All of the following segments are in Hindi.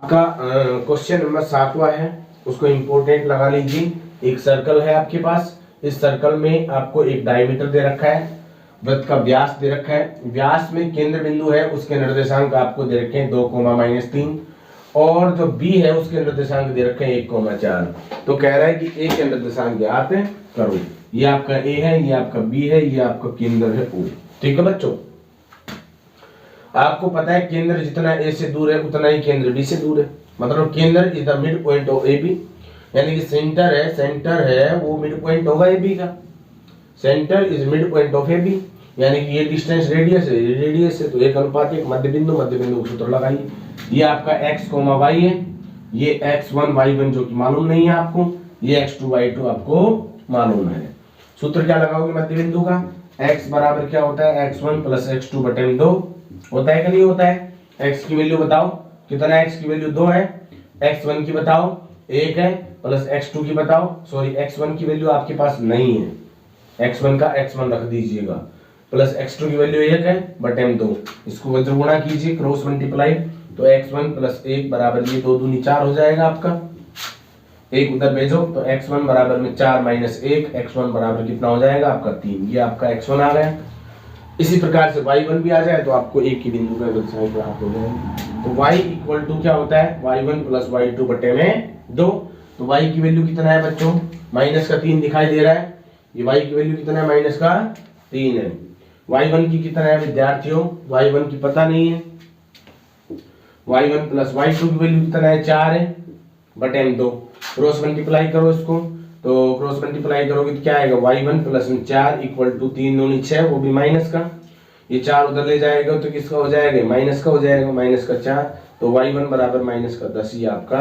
आपका क्वेश्चन नंबर 7वां है, उसको इम्पोर्टेंट लगा लीजिए। एक सर्कल है आपके पास, इस सर्कल में आपको एक डायमीटर दे रखा है, वृत्त का व्यास दे रखा है, व्यास में केंद्र बिंदु है, उसके निर्देशांक आपको दे रखे हैं 2, -3 और जो बी है उसके निर्देशांक दे रखे हैं 1, 4। तो कह रहा है कि ए के निर्देशांक ज्ञात करो। ये आपका ए है, ये आपका बी है, ये आपका केंद्र है ओ। ठीक है बच्चों, आपको पता है केंद्र जितना ए से दूर है उतना ही केंद्र बी से दूर है। मतलब केंद्र is the mid point of A B, यानी कि सेंटर है वो मिड पॉइंट होगा ए बी का। Centre is mid point of A B, यानी कि ये डिस्टेंस रेडियस है तो 1:1 मध्य बिंदु का सूत्र लगाइए। ये आपका x, y है, ये x1 y1 जो कि मालूम नहीं है आपको, ये x2 y2 आपको मालूम है। सूत्र क्या लगाओगे मध्य बिंदु का? x बराबर क्या होता है? x1 + x2/2 होता है कि नहीं होता है? x की वैल्यू बताओ कितना है? x की वैल्यू 2 है, x1 की बताओ 1 है, प्लस x2 की बताओ, सॉरी x1 की वैल्यू आपके पास नहीं है, x1 का x1 रख दीजिएगा, प्लस x2 की वैल्यू 1 है बटे 2। इसको वज्र गुणा कीजिए, क्रॉस मल्टीप्लाई, तो x1 + 1 बराबर ये 2 दूनी 4 हो जाएगा आपका। एक उधर भेजो तो x1 बराबर में 4 - 1, x1 बराबर कितना हो जाएगा आपका 3। ये आपका x1 आ गया। इसी प्रकार से y1 भी आ जाए तो आपको एक ही बिंदु का निर्देशांक प्राप्त हो जाएगा। तो y = क्या होता है? y1 + y2/2। तो y की वैल्यू कितना है बच्चों? -3 दिखाई दे रहा है। ये y की वैल्यू कितना है? -3 है। y1 की कितना है विद्यार्थियों? y1 की पता नहीं है। y1 + y2 की वैल्यू कितना है? 4 है बटे 2। क्रॉस मल्टीप्लाई करो इसको, तो क्रॉस मल्टीप्लाई करोगे तो क्या आएगा? y1 + 4 = 3 दूनी 6, वो भी माइनस का। ये 4 उधर ले जाएगा तो किसका हो जाएगा? माइनस का हो जाएगा, -4। तो y1 बराबर -10, ये आपका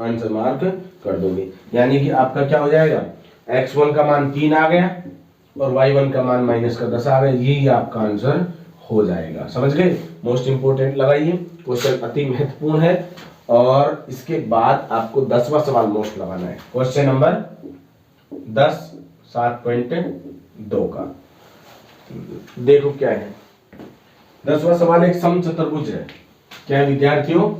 आंसर मार्क कर दोगे। यानी कि आपका क्या हो जाएगा? x1 का मान 3 आ गया और y1 का मान -10 आ गया। यही आपका आंसर हो जाएगा। समझ गए? मोस्ट इंपोर्टेंट लगाइए, क्वेश्चन अति महत्वपूर्ण है। और इसके बाद आपको 10वां सवाल मोस्ट लगाना है, क्वेश्चन नंबर 10 7.2 का। देखो क्या है 10वां सवाल, एक समचतुर्भुज है। क्या है विद्यार्थियों?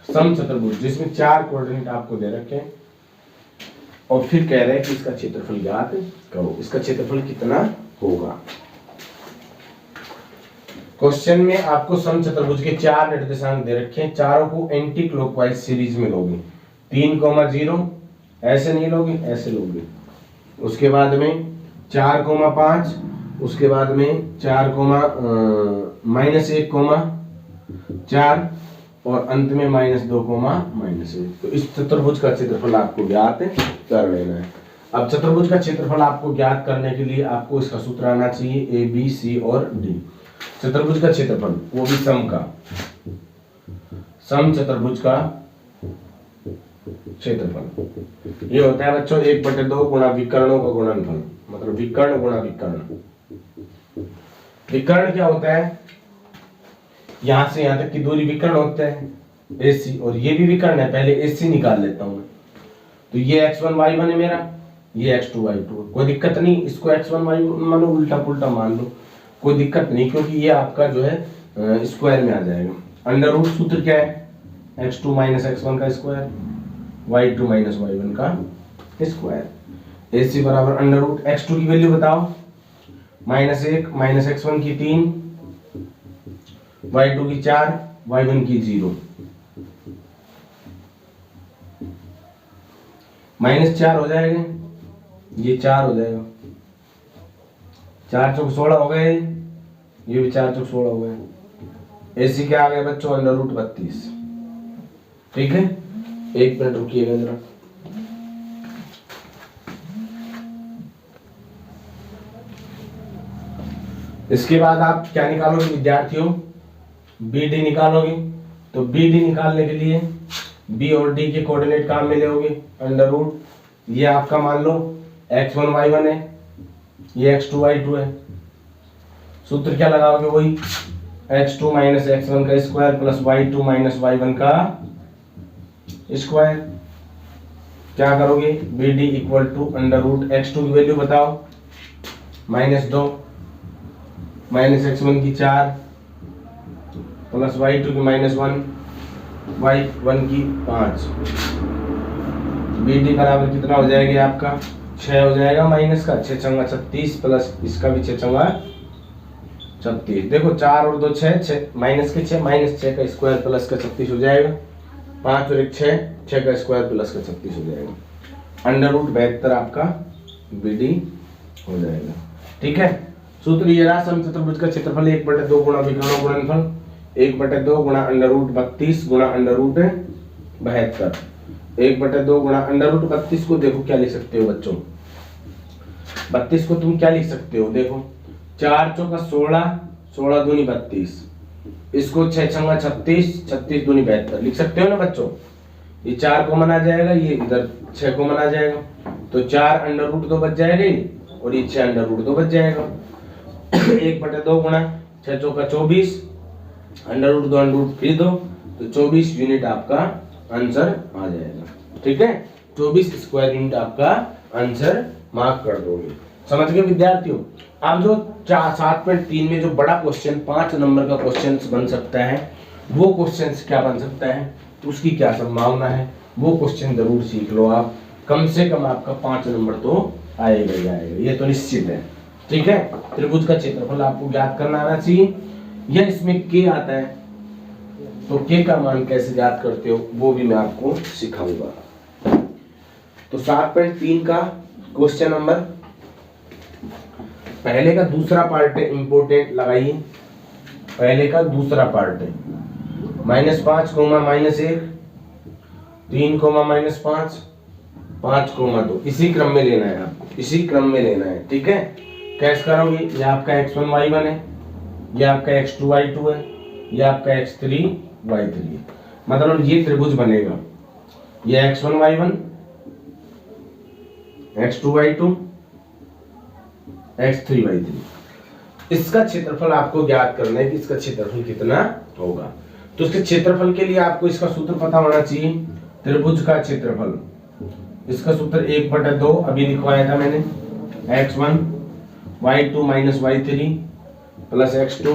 समचतुर्भुज, जिसमें 4 कोऑर्डिनेट आपको दे रखे हैं और फिर कह रहे हैं कि इसका क्षेत्रफल ज्ञात करो। इसका क्षेत्रफल कितना होगा? क्वेश्चन में आपको समचतुर्भुज के 4 निर्देशांक दे रखे हैं, चारों को एंटी क्लॉकवाइज सीरीज में लोगे। 3, 0 ऐसे नहीं लोगे, ऐसे लोगे। उसके बाद में 4, 5, उसके बाद में 4, -1, 4 और अंत में -2, -1। तो इस चतुर्भुज का क्षेत्रफल आपको ज्ञात कर लेना है। अब चतुर्भुज का क्षेत्रफल आपको ज्ञात करने के लिए आपको इसका सूत्र आना चाहिए, ए बी सी और डी। चतुर्भुज का क्षेत्रफल, वो भी सम का, सम चतुर्भुज का क्षेत्रफल ये होता है बच्चों 1/2 गुणा विकर्णों का गुणनफल। मतलब विकर्ण गुणा विकर्ण। विकर्ण क्या होता है? यहां से यहां तक की दूरी विकर्ण होता है, AC, और ये भी विकर्ण है। पहले AC निकाल लेता हूं मैं। तो ये x1 y1 है मेरा, ये x2 y2। कोई दिक्कत नहीं, इसको x1 y1 मानो, उल्टा पुल्टा मान लो, कोई दिक्कत नहीं, क्योंकि ये आपका जो है स्क्वायर में आ जाएगा। अंडर रूट सूत्र क्या है? x2 - x1 का स्क्वायर, y2 - y1 का स्क्वायर। AC बराबर अंडर रूट। x2 की वैल्यू बताओ, -1, -x1 की 3, y2 की 4, y1 की 0। -4 हो जाएगा, ये 4 हो जाएगा, 4 चौक 16 हो गए, ये भी 4 चौक 16 हो गए। AC क्या आ गया बच्चों? Under root 32। ठीक है, एक मिनट रुकिएगा जरा। इसके बाद आप क्या निकालोगे विद्यार्थियों? BD निकालोगे। तो BD निकालने के लिए B और D के कोऑर्डिनेट काम में लोगे। अंडर रूट, ये आपका मान लो x1 y1 है, ये x2 y2 है। सूत्र क्या लगाओगे? वही x2 - x1 का स्क्वायर प्लस y2 - y1 का स्क्वायर। क्या करोगे? BD = under root. x2 की वैल्यू बताओ, -2, -x1 की 4 प्लस y2 की -1 y1 की 5, BD बराबर कितना हो जाएगा आपका 6 हो जाएगा माइनस का 6 चंगा 36 प्लस इसका भी 6 चंगा 36। देखो 4 और 2 6 माइनस के 6 माइनस 6 का स्क्वायर प्लस का 36 हो जाएगा। 5 और 1 6 का स्क्वायर प्लस का 36 हो जाएगा। अंडर रूट 72 आपका BD हो जाएगा। ठीक है, सूत्र ये रहा। समचतुर्भुज का क्षेत्रफल 1/2 गुणा विकर्ण गुणनफल 1/2 गुणा अंडर रूट 32 गुणा अंडर रूट 72। 1/2 गुणा अंडर रूट 32 को देखो क्या लिख सकते हो बच्चों, 32 को तुम क्या लिख सकते हो, देखो 4 चौका 16, 16 दूनी 32, इसको 6 छंगा 36, 36 दूनी 72 लिख सकते हो ना बच्चों। ये 4 कॉमन आ जाएगा, ये इधर 6 कॉमन आ जाएगा, तो 4 अंडर रूट 2 बच जाएगा और ये 6 अंडर रूट 2 बच जाएगा। 1/2 गुणा 6 चौका 24, अंडर रूट 2 अंडर रूट फिर 2, तो 24 यूनिट आपका आंसर आ जाएगा। ठीक है, 24 स्क्वायर यूनिट आपका आंसर मार्क कर दोगे। समझ गए विद्यार्थियों। अब जो 7.3 में जो बड़ा क्वेश्चन 5 नंबर का क्वेश्चन बन सकता है, वो क्वेश्चन क्या बन सकता है, उसकी क्या संभावना है, वो क्वेश्चन जरूर सीख लो आप। कम से कम आपका 5 नंबर तो आएगा ही आएगा, ये तो निश्चित है। ठीक है, त्रिभुज का क्षेत्रफल आपको ज्ञात करना आना चाहिए। या इसमें के आता है तो के का मान कैसे ज्ञात करते हो वो भी मैं आपको सिखाऊंगा। तो 7.3 का क्वेश्चन नंबर पहले का दूसरा पार्ट है, इंपोर्टेंट लगाइए। पहले का दूसरा पार्ट है -5 -1, 3 -5, 5 2, इसी क्रम में लेना है आपको, इसी क्रम में लेना है। ठीक है, कैसे करोगे, ये आपका x1 y1 है, ये आपका x2 y2 है, ये आपका x3 y3 है। मतलब ये त्रिभुज बनेगा, ये x1 y1, x2 y2, x3 y3। इसका क्षेत्रफल आपको ज्ञात करना है कि इसका क्षेत्रफल कितना होगा। तो इसके क्षेत्रफल के लिए आपको इसका सूत्र पता होना चाहिए। त्रिभुज का क्षेत्रफल, इसका सूत्र 1/2 अभी लिखवाया था मैंने, x1 y2 minus y3 plus x2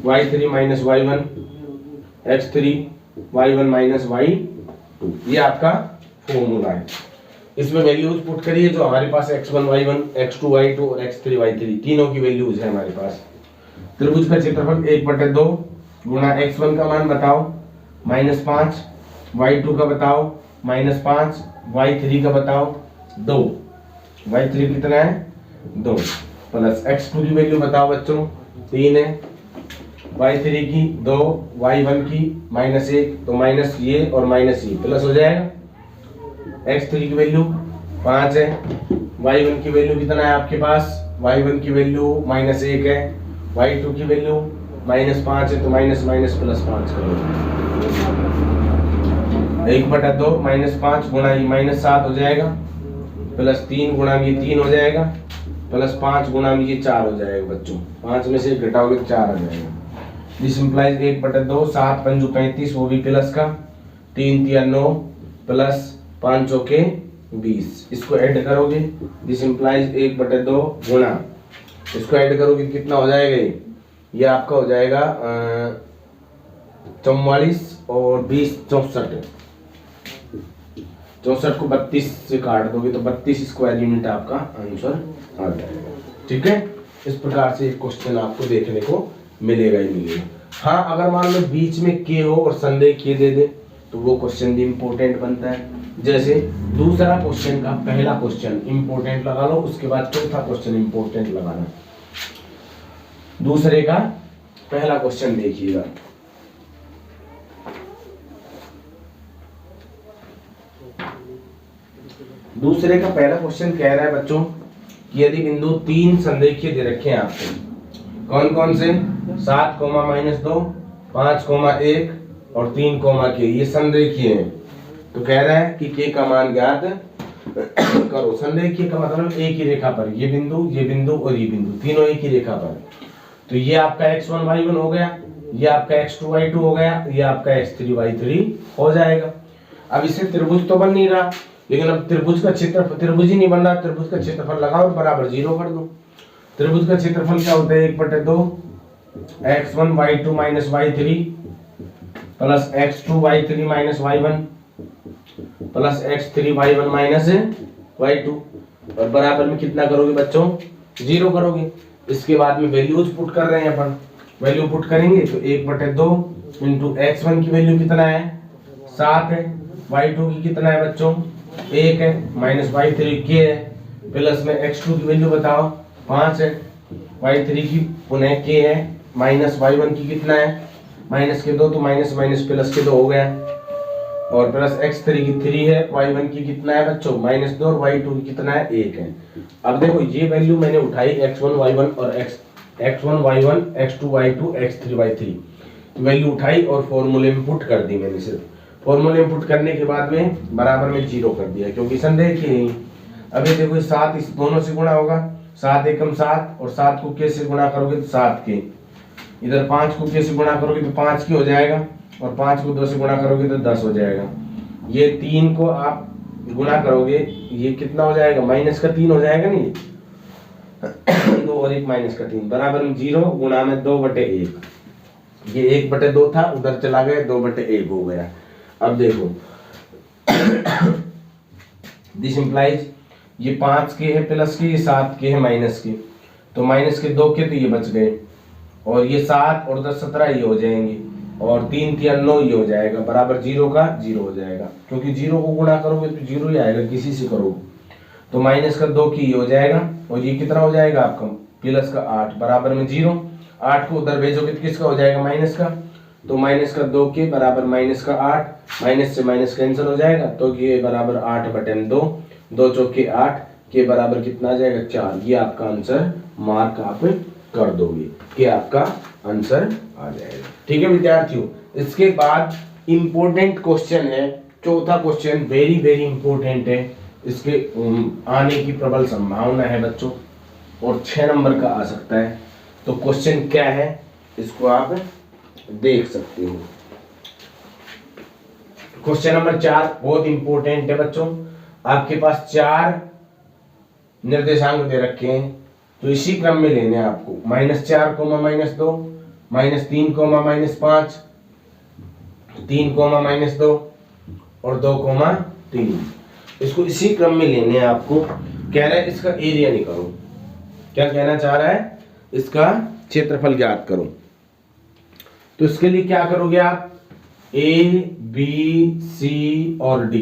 y3 minus y1 x3 y1 minus y2, ये आपका फॉर्मूला है। इसमें वैल्यूज पुट करिए जो हमारे पास x1 y1 x2 y2 और x3 y3 तीनों की वैल्यूज है हमारे पास। त्रिभुज का क्षेत्रफल 1/2 गुणा x1 का मान बताओ -5, y2 का बताओ -5, y3 का बताओ 2, y3 कितना है 2, प्लस x2 की वैल्यू बताओ बच्चों 3 है, y3 की 2, y1 की -1, तो माइनस ये और माइनस ये प्लस हो जाएगा। x3 की वैल्यू 5 है, y1 की वैल्यू कितना है आपके पास, y1 की वैल्यू -1 है, y2 की वैल्यू -5 है, तो माइनस माइनस प्लस 5 करो, 1/2 -5 गुणा ये -7 हो जाएगा, प्लस 3 गुणा ये 3 हो जाएगा, प्लस 5 गुणा में ये 4 हो जाएगा बच्चों। 5 में से घटाओगे तो 4 आ जाएगा। दिस इंप्लाइज 1/2, 7 5 35, वो भी प्लस का, 3 3 9 प्लस 5 चौके 20, इसको ऐड करोगे, दिस इंप्लाइज 1/2 गुणा, इसको ऐड करोगे कितना हो जाएगा, ये आपका हो जाएगा 44 और 20 64, 64 को 32 से काट दोगे तो 32 स्क्वायर यूनिट आपका आंसर आ जाएगा। ठीक है, इस प्रकार से एक क्वेश्चन आपको देखने को मिलेगा ही मिलेगा। हाँ, अगर मान लो बीच में के हो और संरेखीय दे दे तो वो क्वेश्चन भी इंपॉर्टेंट बनता है। जैसे दूसरा क्वेश्चन का पहला क्वेश्चन इंपॉर्टेंट लगा लो, उसके बाद चौथा क्वेश्चन इंपॉर्टेंट लगाना। दूसरे का पहला क्वेश्चन देखिएगा, दूसरे का पहला क्वेश्चन कह रहा है बच्चों कि यदि बिंदु 3 संरेखीय दे रखे हैं आपको, कौन कौन से, 7, -2, 5, 1 और 3, k, ये संरेखीय है। तो कह रहा है कि k का मान ज्ञात करो। संरेखीय का मतलब एक ही रेखा पर, ये बिंदु और ये बिंदु तीनों एक ही रेखा पर। तो ये आपका x1 y1 हो गया, ये आपका x2 y2 हो गया, ये आपका x3 y3 हो जाएगा। अब इससे त्रिभुज तो बन नहीं रहा, लेकिन अब त्रिभुज का क्षेत्रफल, त्रिभुज ही नहीं बन रहा, त्रिभुज का क्षेत्रफल लगाओ बराबर 0 कर दो। त्रिभुज का क्षेत्रफल क्या होता है, 1/2 x1 y2 minus y3 plus x2y3 minus y1 plus x3y1 minus y2 और बराबर में कितना करोगे बच्चों, 0 करोगे। इसके बाद में वैल्यूज पुट कर रहे हैं अपन, वैल्यू पुट करेंगे तो 1/2 इंटू x1 की वैल्यू कितना है 7 है, y2 की कितना है बच्चों 1 है, माइनस y3 k है, प्लस में x2 की वैल्यू बताओ 5 है, y3 की पुनः k है, माइनस y1 की कितना है माइनस के 2 तो माइनस माइनस प्लस के 2 हो गया, और प्लस x3 की 3 है, y1 की कितना है बच्चों -2 और y2 की कितना है 1 है। अब देखो ये वैल्यू मैंने उठाई x1 y1 और x1 y1 x2 y2 x3 y3 value उठाई और फॉर्मूले में पुट कर दी मैंने। सिर्फ फॉर्मूले में पुट करने के बाद में बराबर में 0 कर दिया क्योंकि संदेह की नहीं। अभी देखो 7 इस दोनों से गुणा होगा, 7 एकम 7 और 7 को k से गुणा करोगे तो 7 के, इधर 5 को k से गुणा करोगे तो 5 की हो जाएगा और 5 को 2 से गुणा करोगे तो 10 हो जाएगा। ये 3 को आप गुणा करोगे ये कितना हो जाएगा माइनस का 3 हो जाएगा नहीं 2 और 1 माइनस का 3 बराबर में 0 गुणा में 2/1, ये 1/2 था उधर चला गया 2/1 हो गया। अब देखो दिस इंप्लाइज ये 5 के है प्लस के, ये 7 के है माइनस के, तो माइनस के 2 के तो ये बच गए और ये 7 और 10 17 ये हो जाएंगे और 3 3 9 ये हो जाएगा बराबर 0 का 0 हो जाएगा क्योंकि 0 को गुणा करोगे तो 0 ही आएगा किसी से करोगे, तो माइनस का 2 की ये हो जाएगा और ये कितना हो जाएगा आपका प्लस का 8 बराबर में 0, 8 को उधर भेजोगे तो किसका हो जाएगा माइनस का, तो माइनस का 2 के बराबर माइनस का 8, माइनस से माइनस कैंसिल हो जाएगा तो ये बराबर 8/2, 2 चौके 8 के बराबर कितना आ जाएगा 4। ये आपका आंसर मार्क आप कर दोगे कि आपका आंसर आ जाएगा। ठीक है विद्यार्थियों, इसके बाद इंपॉर्टेंट क्वेश्चन है, चौथा क्वेश्चन वेरी वेरी इंपॉर्टेंट है, इसके आने की प्रबल संभावना है बच्चों और 6 नंबर का आ सकता है। तो क्वेश्चन क्या है इसको आप देख सकते हो। क्वेश्चन नंबर 4 बहुत इंपॉर्टेंट है बच्चों, आपके पास 4 निर्देशांक दे रखे हैं तो इसी क्रम में लेने हैं आपको -4, -2, -3, -5, 3, -2 और 2, 3, इसको इसी क्रम में लेने हैं आपको। कह रहा है इसका एरिया निकालो, क्या कहना चाह रहा है इसका क्षेत्रफल ज्ञात करो। तो इसके लिए क्या करोगे आप A, B, C और D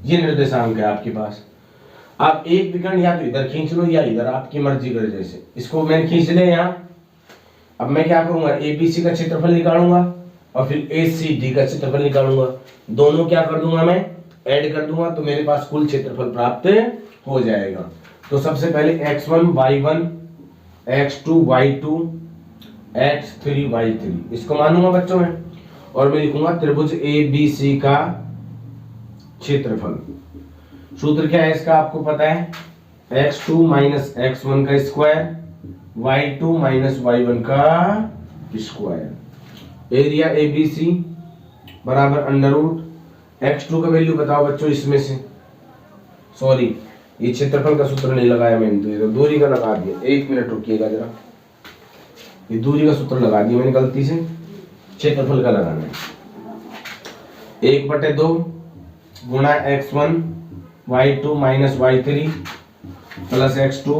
ये निर्देशांक है आपके पास। आप एक विकर्ण या तो इधर खींच लो या इधर, आपकी मर्जी करे जैसे। इसको मैंने खींच लिया यहाँ, अब मैं क्या करूंगा ABC का क्षेत्रफल निकालूंगा और फिर ACD का क्षेत्रफल निकालूंगा, दोनों क्या कर दूंगा मैं ऐड कर दूंगा तो मेरे पास कुल क्षेत्रफल प्राप्त हो जाएगा। तो सबसे पहले x1 y1 x2 y2 x3 y3 इसको मानूंगा बच्चों में और मैं लिखूंगा त्रिभुज ABC का क्षेत्रफल। सूत्र क्या है इसका आपको पता है, x2 माइनस x1 का स्क्वायर y2 माइनस y1 का स्क्वायर, एरिया ABC बराबर अंडर रूट x2 का वैल्यू बताओ बच्चों इसमें से, सॉरी ये क्षेत्रफल का सूत्र नहीं लगाया मैंने तो दूरी का लगा दिया, 1 मिनट रुकिएगा जरा, ये दूरी का सूत्र लगा दिया मैंने गलती से, क्षेत्रफल का लगाना है 1/2 गुणा x1 y2 minus y3 plus x2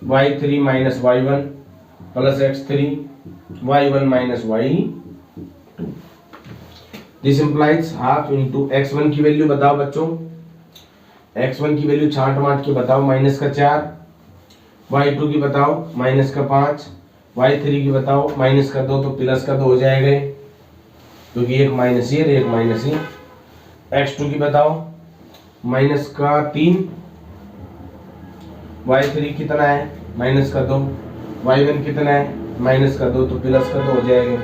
y3 minus y1 plus x3 y1 minus y2। This implies half into x1 की वैल्यू बताओ बच्चों, x1 की वैल्यू छांट माट के बताओ -4, y2 की बताओ -5, y3 की बताओ -2 तो प्लस का 2 हो जाएगा क्योंकि एक माइनस ही और एक माइनस ही। x2 की बताओ -3, y3 कितना है -2, y1 कितना है -2 तो प्लस का 2 हो जाएगा,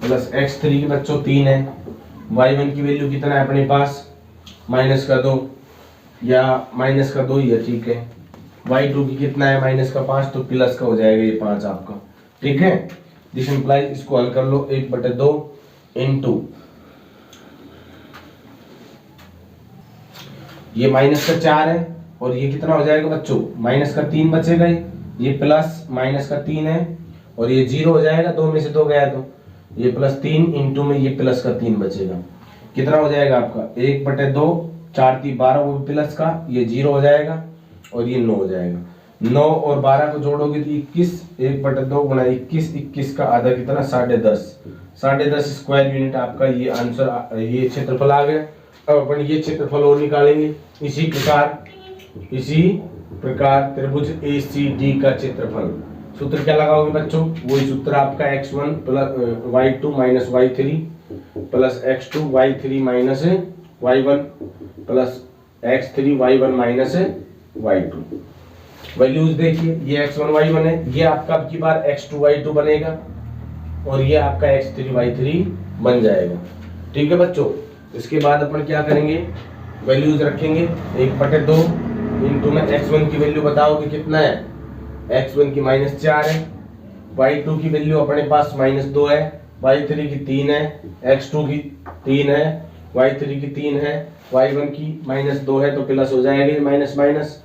प्लस x3 की बच्चों 3 है, y1 की वैल्यू कितना है अपने पास -2 या -2 ही है ठीक है, y2 की कितना है -5 तो प्लस का हो जाएगा ये 5 आपका। ठीक है, दिस इंप्लाइज इसको हल कर लो 1/2 इंटू ये -4 है और ये कितना हो जाएगा बच्चों -3 बचेगा, ये प्लस -3 है और ये 0 हो जाएगा, 2 में से 2 गया तो ये +3 इंटू में ये प्लस का 3 बचेगा, कितना हो जाएगा आपका 1/2, 4 × 3 = 12, वो भी प्लस का, ये 0 हो जाएगा और ये 9 हो जाएगा। 9 और 12 को जोड़ोगे तो 21, 1/2 × 21, 21 का आधा कितना 10.5, 10.5 स्क्वायर यूनिट आपका ये आंसर, ये क्षेत्रफल आ गया। अब अपन ये क्षेत्रफल और निकालेंगे। इसी प्रकार त्रिभुज ACD का क्षेत्रफल, सूत्र क्या लगाओगे बच्चों, वही सूत्र आपका x1 + y2 - y3 + x2 y3 - y1 + x3 y1 - y2। Values देखिए, ये x1 y1 है, ये आपका अब की बार x2 y2 बनेगा और ये आपका x3 y3 बन जाएगा। ठीक है बच्चों, इसके बाद अपन क्या करेंगे, वैल्यूज रखेंगे 1/2 इंटू में x1 की वैल्यू बताओगे कितना है, x1 की -4 है, y2 की वैल्यू अपने पास -2 है, y3 की 3 है, x2 की 3 है, y3 की 3 है, y1 की -2 है तो प्लस हो जाएगा माइनस माइनस,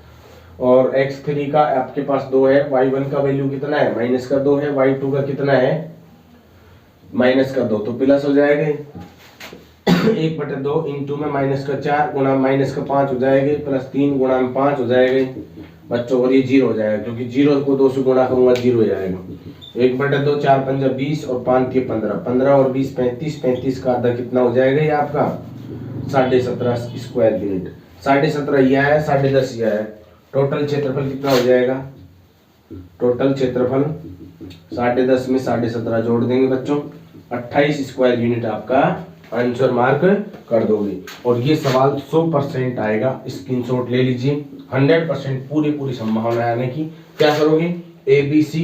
और x3 का आपके पास 2 है, y1 का वैल्यू कितना है -2 है, y2 का कितना है -2 तो प्लस हो जाएगा 1/2 इंटू में -4 गुणा -5 हो जाएगा, +3 गुणा में 5 हो जाएगा बच्चों, और ये 0 हो जाएगा क्योंकि 0 को 2 से गुणा करूंगा 0 हो जाएगा। 1/2, 4 × 5 = 20 और 5 × 15, 15 और 20 35, 35 का आधा कितना हो जाएगा ये आपका 17.5 स्क्वायर यूनिट। 17.5 यह है, 10.5 यह है, टोटल क्षेत्रफल कितना हो जाएगा, टोटल क्षेत्रफल 10.5 में 17.5 जोड़ देंगे बच्चों, 28 स्क्वायर यूनिट आपका आंसर मार्क कर दोगे। और ये सवाल 100% आएगा, स्क्रीनशॉट ले लीजिए, 100% पूरी संभावना आने की। क्या करोगे, ABC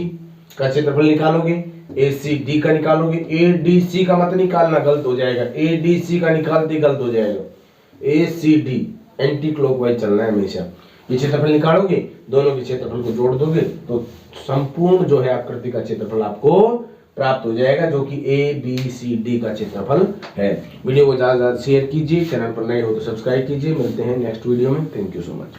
का क्षेत्रफल निकालोगे, ACD का निकालोगे, ADC का मत निकालना, गलत हो जाएगा, ADC का निकालते गलत हो जाएगा, ACD एंटी क्लॉकवाइज चलना है हमेशा। ये क्षेत्रफल निकालोगे, दोनों के क्षेत्रफल को जोड़ दोगे तो संपूर्ण जो है आकृति का क्षेत्रफल आपको प्राप्त हो जाएगा, जो कि ABCD का क्षेत्रफल है। वीडियो को ज्यादा से ज्यादा शेयर कीजिए, चैनल पर नए हो तो सब्सक्राइब कीजिए। मिलते हैं नेक्स्ट वीडियो में, थैंक यू सो मच।